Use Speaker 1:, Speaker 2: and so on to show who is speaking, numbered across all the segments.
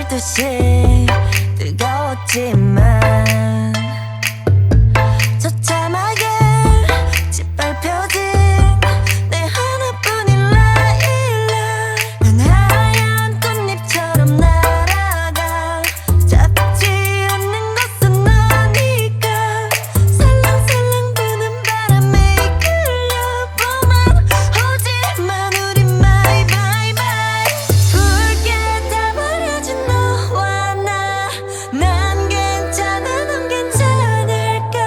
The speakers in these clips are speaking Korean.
Speaker 1: 듯이 뜨거웠지만 처참하게 짓밟혀진 내 하나뿐인 라일락 난 하얀 꽃잎처럼 날아가 잡지 않는 것은 너니까 살랑살랑 부는 바람에 이끌려보면 오지만 우린 마이 바이 바이 붉게 타버려진 너와 나 난 괜찮아 넌 괜찮을까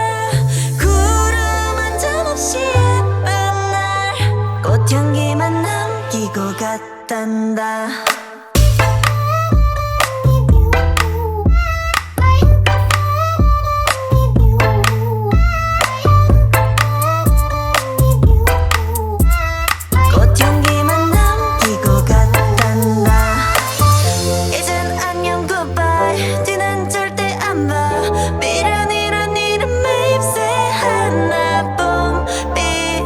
Speaker 1: 구름 한 점 없이 예쁜 날 꽃향기만 남기고 갔단다 꽃향기만 남기고 갔단다 이젠 안녕 굿바이 뒤는 절대 안 봐 미련이란 이름에 입새 하나뿐 비에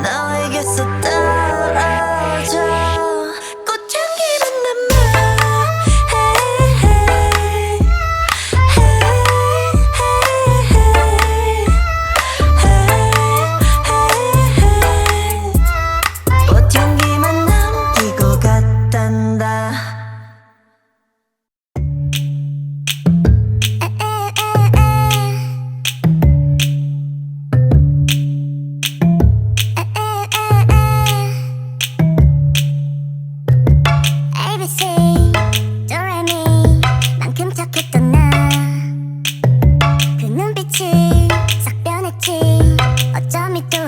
Speaker 1: 너에게서 떨어져 꽃향기만 남아 꽃향기만 남기고 갔단다 ABC 도레미 만큼 착했던 나 그 눈빛이 싹 변했지 어쩜 또